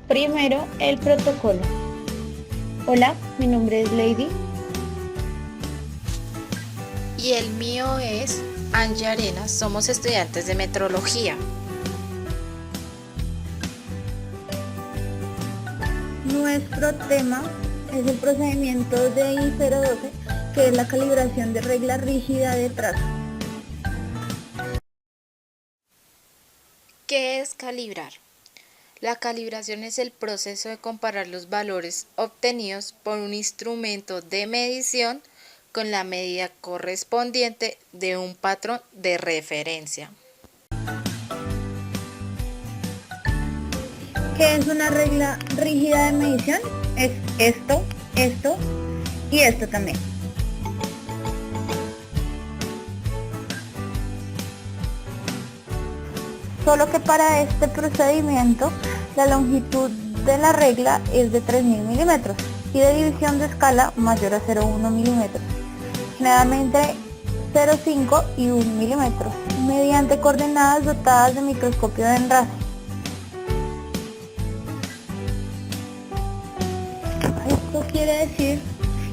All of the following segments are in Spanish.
Primero, el protocolo. Hola, mi nombre es Lady. Y el mío es Angie Arenas, somos estudiantes de metrología. Nuestro tema es el procedimiento de I012, que es la calibración de regla rígida de trazo. ¿Qué es calibrar? La calibración es el proceso de comparar los valores obtenidos por un instrumento de medición con la medida correspondiente de un patrón de referencia. ¿Qué es una regla rígida de medición? Es esto, esto y esto también. Solo que para este procedimiento la longitud de la regla es de 3000 milímetros y de división de escala mayor a 0,1 milímetros, generalmente 0,5 y 1 milímetros, mediante coordenadas dotadas de microscopio de enlace. Esto quiere decir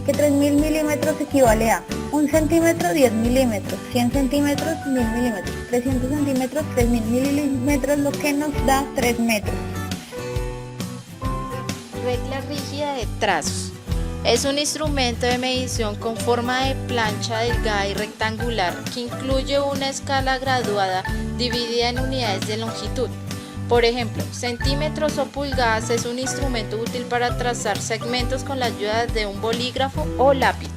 que 3000 milímetros equivale a 1 centímetro 10 milímetros, 100 centímetros 1000 milímetros, 300 centímetros 3000 milímetros, lo que nos da 3 metros. Regla rígida de trazos. Es un instrumento de medición con forma de plancha delgada y rectangular que incluye una escala graduada dividida en unidades de longitud. Por ejemplo, centímetros o pulgadas es un instrumento útil para trazar segmentos con la ayuda de un bolígrafo o lápiz.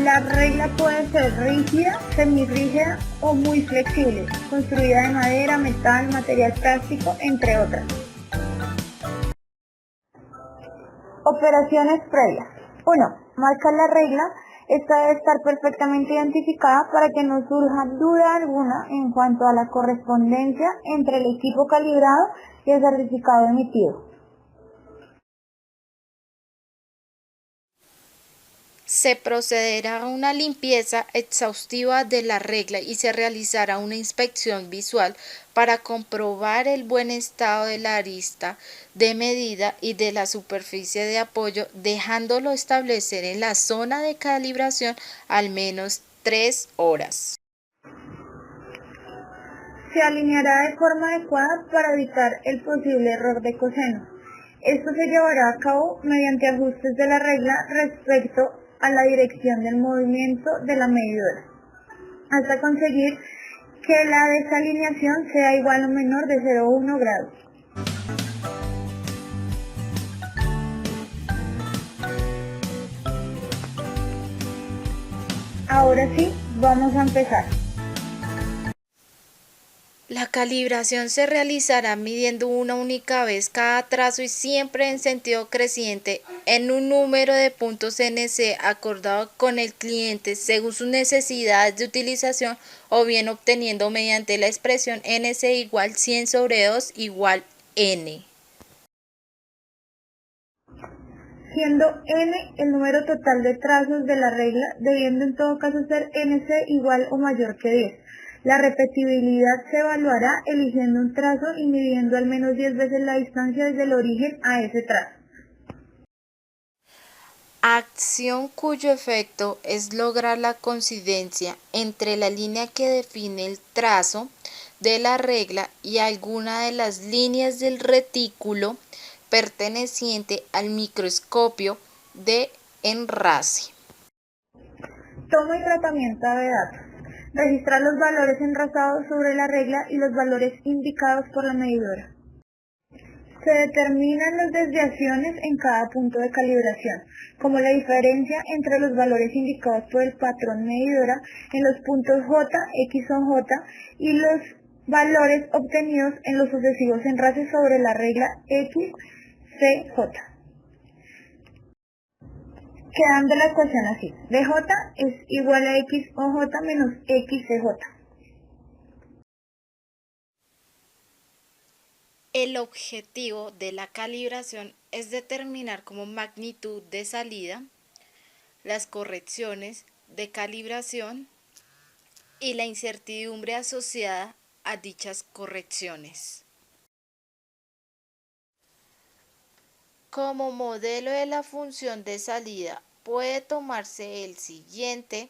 La regla puede ser rígida, semirrígida o muy flexible, construida de madera, metal, material plástico, entre otras. Operaciones previas. 1. Marcar la regla. Esta debe estar perfectamente identificada para que no surja duda alguna en cuanto a la correspondencia entre el equipo calibrado y el certificado emitido. Se procederá a una limpieza exhaustiva de la regla y se realizará una inspección visual para comprobar el buen estado de la arista de medida y de la superficie de apoyo, dejándolo establecer en la zona de calibración al menos 3 horas. Se alineará de forma adecuada para evitar el posible error de coseno. Esto se llevará a cabo mediante ajustes de la regla respecto a la dirección del movimiento de la medidora, hasta conseguir que la desalineación sea igual o menor de 0,1 grados. Ahora sí, vamos a empezar. La calibración se realizará midiendo una única vez cada trazo y siempre en sentido creciente en un número de puntos NC acordado con el cliente según sus necesidades de utilización o bien obteniendo mediante la expresión NC igual 100 sobre 2 igual N. Siendo n el número total de trazos de la regla, debiendo en todo caso ser nc igual o mayor que 10. La repetibilidad se evaluará eligiendo un trazo y midiendo al menos 10 veces la distancia desde el origen a ese trazo. Acción cuyo efecto es lograr la coincidencia entre la línea que define el trazo de la regla y alguna de las líneas del retículo perteneciente al microscopio de enrase. Toma y tratamiento de datos. Registrar los valores enrasados sobre la regla y los valores indicados por la medidora. Se determinan las desviaciones en cada punto de calibración, como la diferencia entre los valores indicados por el patrón medidora en los puntos J, X o J y los valores obtenidos en los sucesivos enrases sobre la regla X, C, J. Quedando la ecuación así: DJ es igual a X o J menos X, C, J. El objetivo de la calibración es determinar como magnitud de salida las correcciones de calibración y la incertidumbre asociada a dichas correcciones. Como modelo de la función de salida puede tomarse el siguiente,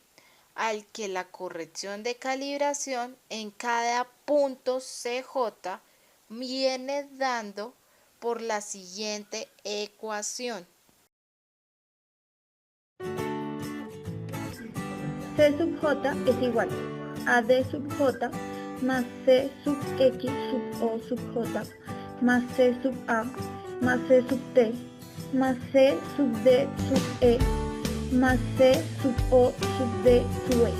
al que la corrección de calibración en cada punto CJ viene dando por la siguiente ecuación. C sub J es igual a D sub J más C sub X sub O sub J más C sub A más C sub T más C sub D sub E más C sub O sub D sub E.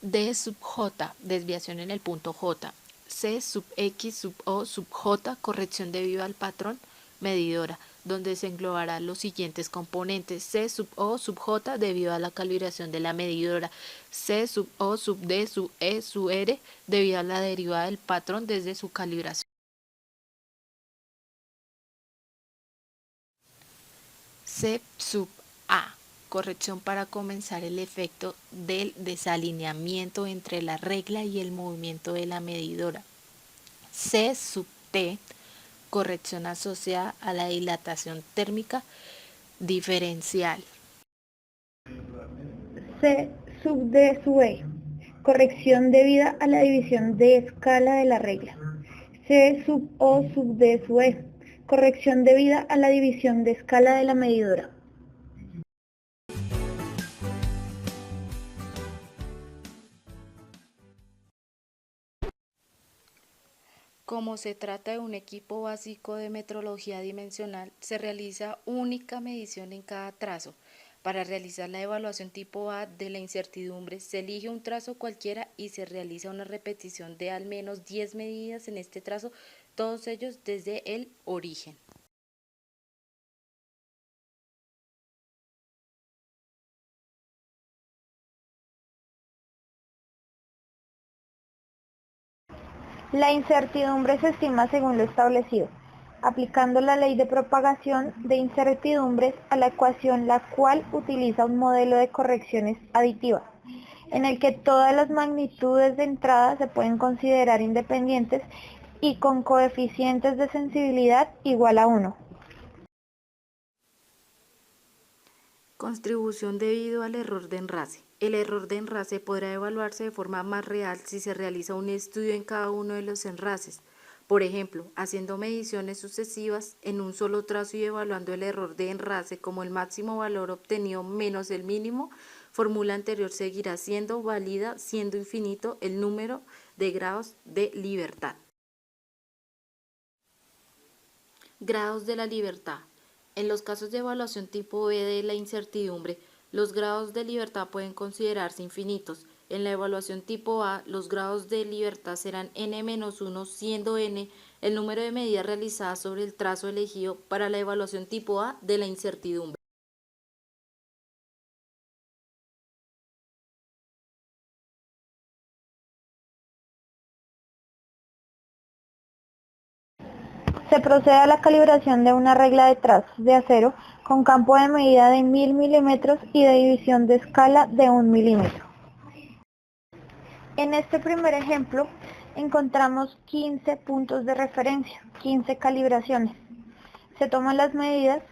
D sub J, desviación en el punto J. C sub X sub O sub J, corrección debido al patrón medidora, donde se englobarán los siguientes componentes: C sub O sub J debido a la calibración de la medidora, C sub O sub D sub E sub R debido a la derivada del patrón desde su calibración. C sub A, corrección para comenzar el efecto del desalineamiento entre la regla y el movimiento de la medidora. C sub T, corrección asociada a la dilatación térmica diferencial. C sub D sub E, corrección debida a la división de escala de la regla. C sub O sub D sub E, corrección debida a la división de escala de la medidora. Como se trata de un equipo básico de metrología dimensional, se realiza única medición en cada trazo. Para realizar la evaluación tipo A de la incertidumbre, se elige un trazo cualquiera y se realiza una repetición de al menos 10 medidas en este trazo, todos ellos desde el origen. La incertidumbre se estima según lo establecido, aplicando la ley de propagación de incertidumbres a la ecuación, la cual utiliza un modelo de correcciones aditivas, en el que todas las magnitudes de entrada se pueden considerar independientes y con coeficientes de sensibilidad igual a 1. Contribución debido al error de enlace. El error de enlace podrá evaluarse de forma más real si se realiza un estudio en cada uno de los enlaces. Por ejemplo, haciendo mediciones sucesivas en un solo trazo y evaluando el error de enlace como el máximo valor obtenido menos el mínimo, fórmula anterior seguirá siendo válida, siendo infinito el número de grados de libertad. Grados de la libertad. En los casos de evaluación tipo B de la incertidumbre, los grados de libertad pueden considerarse infinitos. En la evaluación tipo A, los grados de libertad serán n-1, siendo n el número de medidas realizadas sobre el trazo elegido para la evaluación tipo A de la incertidumbre. Se procede a la calibración de una regla de trazos de acero con campo de medida de 1000 milímetros y de división de escala de 1 milímetro. En este primer ejemplo encontramos 15 puntos de referencia, 15 calibraciones. Se toman las medidas,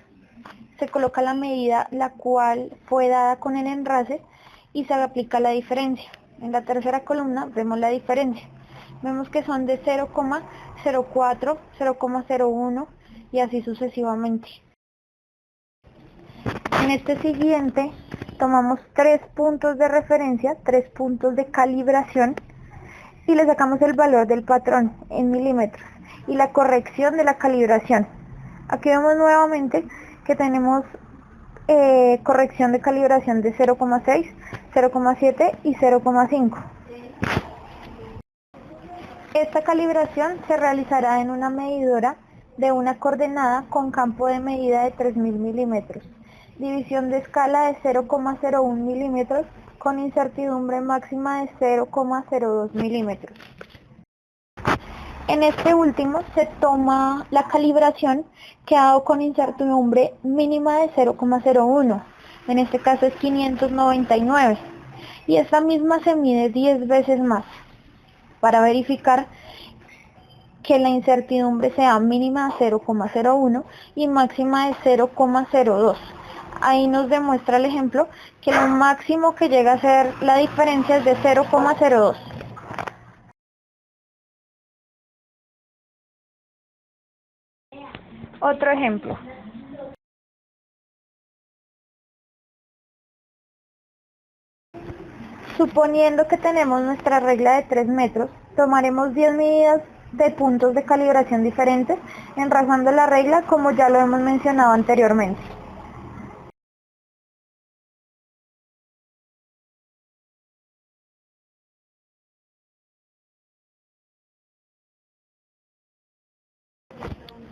se coloca la medida la cual fue dada con el enlace y se aplica la diferencia. En la tercera columna vemos la diferencia. Vemos que son de 0,04, 0,01 y así sucesivamente. En este siguiente tomamos 3 puntos de referencia, 3 puntos de calibración y le sacamos el valor del patrón en milímetros y la corrección de la calibración. Aquí vemos nuevamente que tenemos corrección de calibración de 0,6, 0,7 y 0,5. Esta calibración se realizará en una medidora de una coordenada con campo de medida de 3000 milímetros, división de escala de 0,01 milímetros con incertidumbre máxima de 0,02 milímetros. En este último se toma la calibración que ha dado con incertidumbre mínima de 0,01, en este caso es 599, y esta misma se mide 10 veces más para verificar que la incertidumbre sea mínima de 0,01 y máxima de 0,02. Ahí nos demuestra el ejemplo que lo máximo que llega a ser la diferencia es de 0,02. Otro ejemplo. Suponiendo que tenemos nuestra regla de 3 metros, tomaremos 10 medidas de puntos de calibración diferentes, enrazando la regla como ya lo hemos mencionado anteriormente.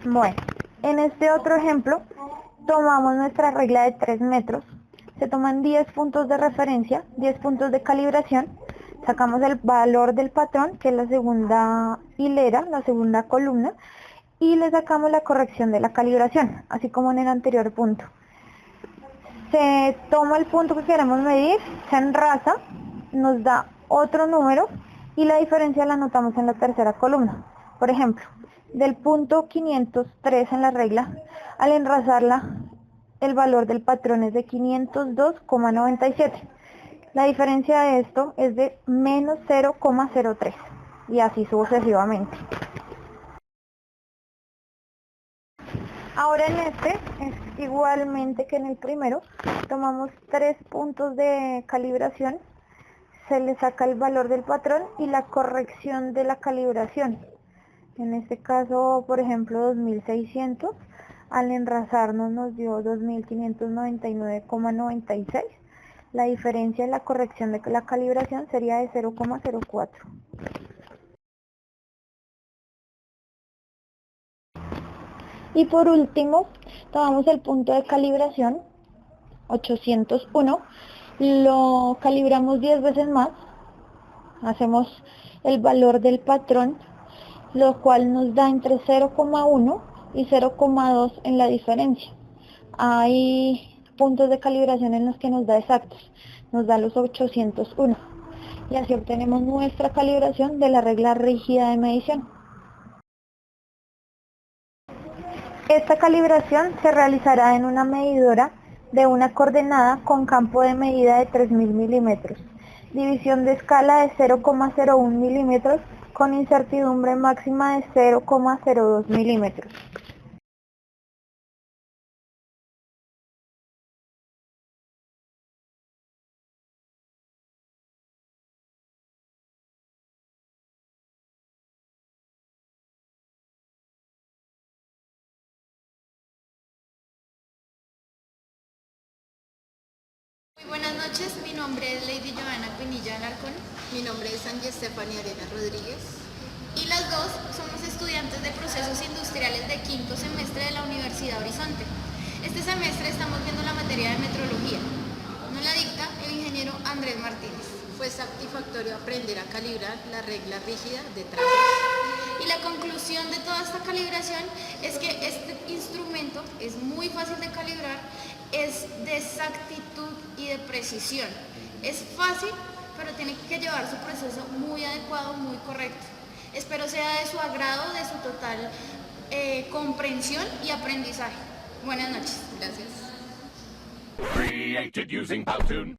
Bueno, en este otro ejemplo, tomamos nuestra regla de 3 metros, se toman 10 puntos de referencia, 10 puntos de calibración, sacamos el valor del patrón, que es la segunda hilera, la segunda columna, y le sacamos la corrección de la calibración, así como en el anterior punto. Se toma el punto que queremos medir, se enraza, nos da otro número y la diferencia la anotamos en la tercera columna. Por ejemplo, del punto 503 en la regla, al enrazarla, el valor del patrón es de 502,97. La diferencia de esto es de menos 0,03 y así sucesivamente. Ahora en este, es igualmente que en el primero, tomamos 3 puntos de calibración, se le saca el valor del patrón y la corrección de la calibración. En este caso, por ejemplo, 2600, al enrazarnos nos dio 2599,96. La diferencia en la corrección de la calibración sería de 0,04. Y por último, tomamos el punto de calibración 801, lo calibramos 10 veces más, hacemos el valor del patrón, lo cual nos da entre 0,1 y 0,2 en la diferencia. Hay puntos de calibración en los que nos da exactos, nos da los 801 y así obtenemos nuestra calibración de la regla rígida de medición. Esta calibración se realizará en una medidora de una coordenada con campo de medida de 3000 milímetros, división de escala de 0,01 milímetros con incertidumbre máxima de 0,02 milímetros. Muy buenas noches, mi nombre es Lady Joana Pinilla Alarcón. Mi nombre es Angie Estefania Arena Rodríguez. Y las dos somos estudiantes de procesos industriales de quinto semestre de la Universidad Horizonte. Este semestre estamos viendo la materia de metrología. Nos la dicta el ingeniero Andrés Martínez. Fue satisfactorio aprender a calibrar la regla rígida de trazos. Y la conclusión de toda esta calibración es que este instrumento es muy fácil de calibrar, es de exactitud y de precisión. Es fácil, pero tiene que llevar su proceso muy adecuado, muy correcto. Espero sea de su agrado, de su total comprensión y aprendizaje. Buenas noches. Gracias. Created using Powtoon.